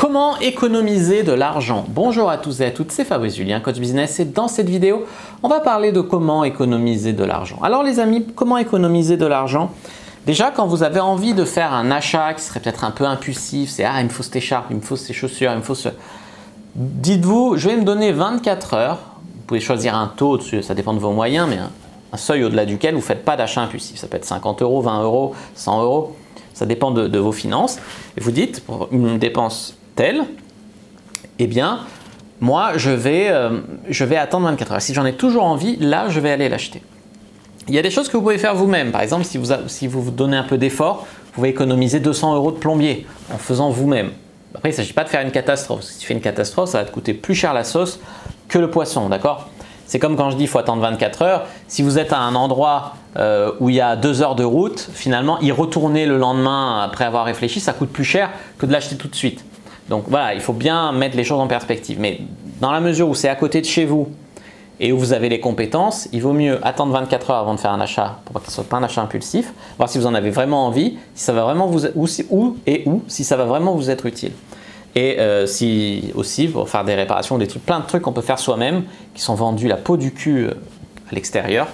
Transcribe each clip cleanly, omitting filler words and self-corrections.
Comment économiser de l'argent? Bonjour à tous et à toutes, c'est Fabrice Julien, coach business, et dans cette vidéo, on va parler de comment économiser de l'argent. Alors les amis, comment économiser de l'argent? Déjà, quand vous avez envie de faire un achat qui serait peut-être un peu impulsif, c'est « Ah, il me faut cette écharpe, il me faut ces chaussures, il me faut ce… » Dites-vous, je vais me donner 24 heures. Vous pouvez choisir un taux, ça dépend de vos moyens, mais un seuil au-delà duquel vous ne faites pas d'achat impulsif. Ça peut être 50 euros, 20 euros, 100 euros. Ça dépend de vos finances. Et vous dites, pour une dépense telle, eh bien, moi, je vais attendre 24 heures. Si j'en ai toujours envie, là, je vais aller l'acheter. Il y a des choses que vous pouvez faire vous-même. Par exemple, si vous vous donnez un peu d'effort, vous pouvez économiser 200 euros de plombier en faisant vous-même. Après, il ne s'agit pas de faire une catastrophe. Si tu fais une catastrophe, ça va te coûter plus cher la sauce que le poisson, d'accord? C'est comme quand je dis qu'il faut attendre 24 heures. Si vous êtes à un endroit où il y a 2 heures de route, finalement, y retourner le lendemain après avoir réfléchi, ça coûte plus cher que de l'acheter tout de suite. Donc voilà, il faut bien mettre les choses en perspective. Mais dans la mesure où c'est à côté de chez vous et où vous avez les compétences, il vaut mieux attendre 24 heures avant de faire un achat pour que ce ne soit pas un achat impulsif, voir si vous en avez vraiment envie, si ça va vraiment où si ça va vraiment vous être utile. Et si aussi pour faire des réparations, plein de trucs qu'on peut faire soi-même qui sont vendus la peau du cul à l'extérieur,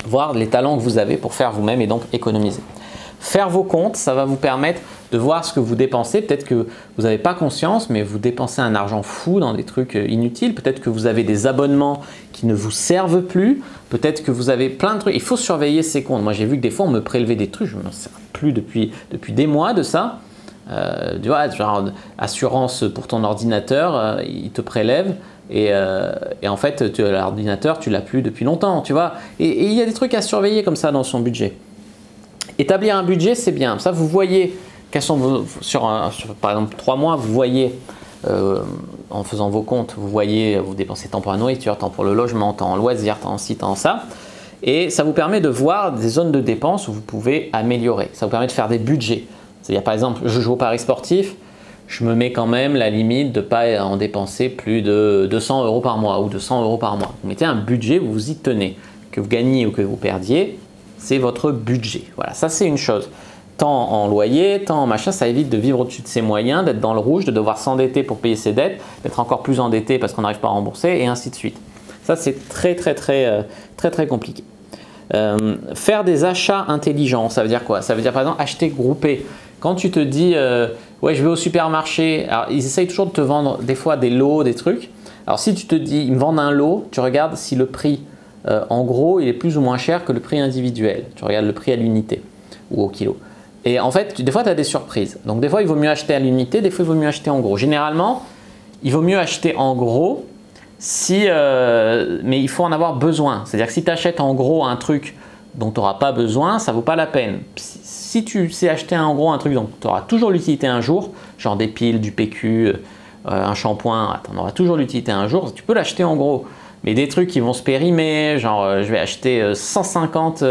voir les talents que vous avez pour faire vous-même et donc économiser. Faire vos comptes, ça va vous permettre de voir ce que vous dépensez. Peut-être que vous n'avez pas conscience, mais vous dépensez un argent fou dans des trucs inutiles. Peut-être que vous avez des abonnements qui ne vous servent plus. Peut-être que vous avez plein de trucs. Il faut surveiller ces comptes. Moi, j'ai vu que des fois, on me prélevait des trucs. Je ne m'en sers plus depuis des mois de ça. Tu vois, genre assurance pour ton ordinateur, il te prélève. Et en fait, l'ordinateur, tu l'as plus depuis longtemps. Tu vois. Et il y a des trucs à surveiller comme ça dans son budget. Établir un budget, c'est bien. Ça, vous voyez quels sont par exemple 3 mois, vous voyez en faisant vos comptes, vous dépensez tant pour la nourriture, tant pour le logement, tant en loisirs, tant en ci, tant en ça. Et ça vous permet de voir des zones de dépenses où vous pouvez améliorer. Ça vous permet de faire des budgets. C'est-à-dire par exemple, je joue au paris sportif, je me mets quand même la limite de ne pas en dépenser plus de 200 euros par mois ou 200 euros par mois. Vous mettez un budget, vous vous y tenez. Que vous gagniez ou que vous perdiez, c'est votre budget. Voilà, ça c'est une chose. Tant en loyer, tant en machin, ça évite de vivre au-dessus de ses moyens, d'être dans le rouge, de devoir s'endetter pour payer ses dettes, d'être encore plus endetté parce qu'on n'arrive pas à rembourser et ainsi de suite. Ça c'est très compliqué. Faire des achats intelligents, ça veut dire quoi? Ça veut dire par exemple acheter groupé. Quand tu te dis ouais, je vais au supermarché, alors ils essayent toujours de te vendre des fois des lots, des trucs. Alors si tu te dis ils me vendent un lot, tu regardes si le prix en gros il est plus ou moins cher que le prix individuel. Tu regardes le prix à l'unité ou au kilo. Et en fait, des fois tu as des surprises. Donc des fois il vaut mieux acheter à l'unité, des fois il vaut mieux acheter en gros. Généralement, il vaut mieux acheter en gros mais il faut en avoir besoin. C'est-à-dire que si tu achètes en gros un truc dont tu n'auras pas besoin, ça ne vaut pas la peine. Si tu sais acheter en gros un truc dont tu auras toujours l'utilité un jour, genre des piles, du PQ, un shampoing, tu en auras toujours l'utilité un jour, tu peux l'acheter en gros. Mais des trucs qui vont se périmer, genre je vais acheter 150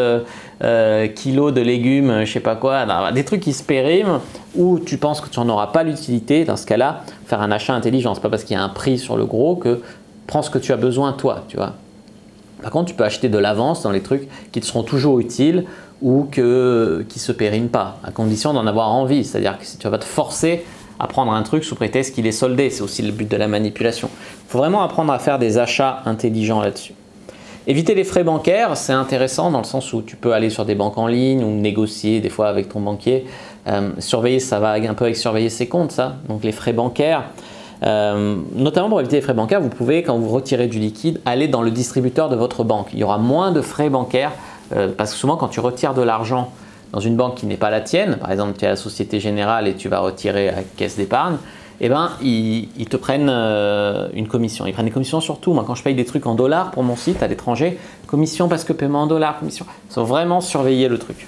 kilos de légumes, je sais pas quoi, des trucs qui se périment où tu penses que tu n'en auras pas l'utilité, dans ce cas-là, faire un achat intelligent. Ce n'est pas parce qu'il y a un prix sur le gros que prends ce que tu as besoin toi, tu vois. Par contre, tu peux acheter de l'avance dans les trucs qui te seront toujours utiles ou qui ne se périment pas, à condition d'en avoir envie. C'est-à-dire que si tu vas te forcer à prendre un truc sous prétexte qu'il est soldé, c'est aussi le but de la manipulation. Il faut vraiment apprendre à faire des achats intelligents là-dessus. Éviter les frais bancaires, c'est intéressant dans le sens où tu peux aller sur des banques en ligne ou négocier des fois avec ton banquier. Surveiller, ça va un peu avec surveiller ses comptes, ça. Donc les frais bancaires. Notamment pour éviter les frais bancaires, vous pouvez, quand vous retirez du liquide, aller dans le distributeur de votre banque. Il y aura moins de frais bancaires parce que souvent quand tu retires de l'argent dans une banque qui n'est pas la tienne, par exemple tu es à la Société Générale et tu vas retirer à la caisse d'épargne, eh ben, ils te prennent une commission. Ils prennent des commissions sur tout. Moi quand je paye des trucs en dollars pour mon site à l'étranger, commission parce que paiement en dollars, commission. Il faut vraiment surveiller le truc.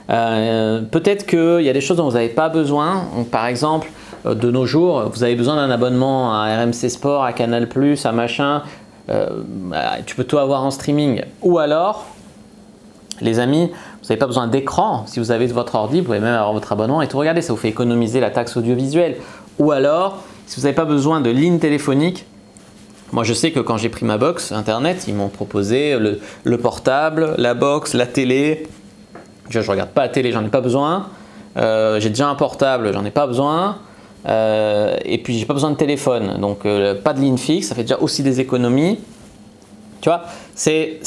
Peut-être qu'il y a des choses dont vous n'avez pas besoin. Donc, par exemple, de nos jours, vous avez besoin d'un abonnement à RMC Sport, à Canal+, à machin. Tu peux tout avoir en streaming. Ou alors, les amis, vous n'avez pas besoin d'écran. Si vous avez votre ordi, vous pouvez même avoir votre abonnement et tout regarder. Ça vous fait économiser la taxe audiovisuelle. Ou alors, si vous n'avez pas besoin de ligne téléphonique, moi je sais que quand j'ai pris ma box internet, ils m'ont proposé le portable, la box, la télé. Je ne regarde pas la télé, j'en ai pas besoin. J'ai déjà un portable, j'en ai pas besoin. et puis j'ai pas besoin de téléphone, donc pas de ligne fixe, ça fait déjà aussi des économies. Tu vois, c'est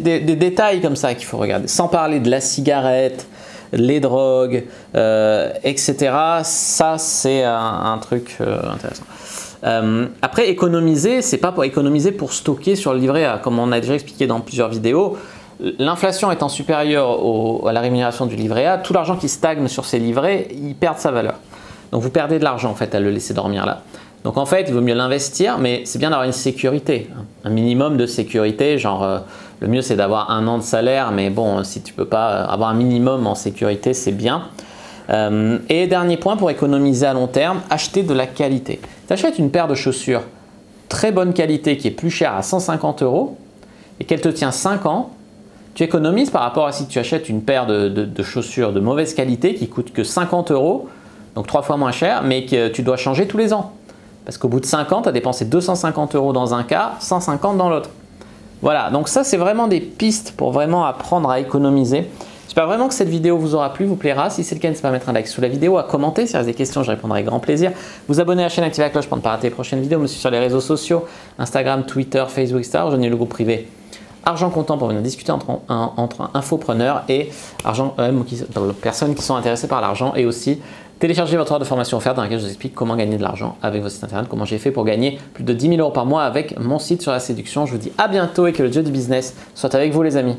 des détails comme ça qu'il faut regarder, sans parler de la cigarette, les drogues, etc. Ça, c'est un truc intéressant. Après, économiser, c'est pas pour économiser pour stocker sur le livret A. Comme on a déjà expliqué dans plusieurs vidéos, l'inflation étant supérieure à la rémunération du livret A, tout l'argent qui stagne sur ces livrets, il perd sa valeur. Donc vous perdez de l'argent en fait à le laisser dormir là. Donc en fait, il vaut mieux l'investir, mais c'est bien d'avoir une sécurité, un minimum de sécurité. Genre, le mieux c'est d'avoir 1 an de salaire, mais bon, si tu peux pas avoir un minimum en sécurité, c'est bien. Et dernier point pour économiser à long terme, acheter de la qualité. Tu achètes une paire de chaussures très bonne qualité qui est plus chère à 150 € et qu'elle te tient 5 ans, tu économises par rapport à si tu achètes une paire de chaussures de mauvaise qualité qui coûte que 50 €, donc 3 fois moins cher, mais que tu dois changer tous les ans. Parce qu'au bout de 5 ans, tu as dépensé 250 € dans un cas, 150 dans l'autre. Voilà, donc ça c'est vraiment des pistes pour vraiment apprendre à économiser. J'espère vraiment que cette vidéo vous aura plu, vous plaira. Si c'est le cas, n'hésitez pas à mettre un like sous la vidéo, à commenter. Si vous avez des questions, je répondrai avec grand plaisir. Vous abonner à la chaîne, activer la cloche pour ne pas rater les prochaines vidéos. Me suivre sur les réseaux sociaux, Instagram, Twitter, Facebook, etc. Rejoignez le groupe privé Argent Comptant pour venir discuter entre infopreneurs et personnes qui sont intéressées par l'argent, et aussi téléchargez votre heure de formation offerte dans laquelle je vous explique comment gagner de l'argent avec votre site internet, comment j'ai fait pour gagner plus de 10 000 € par mois avec mon site sur la séduction. Je vous dis à bientôt et que le dieu du business soit avec vous les amis.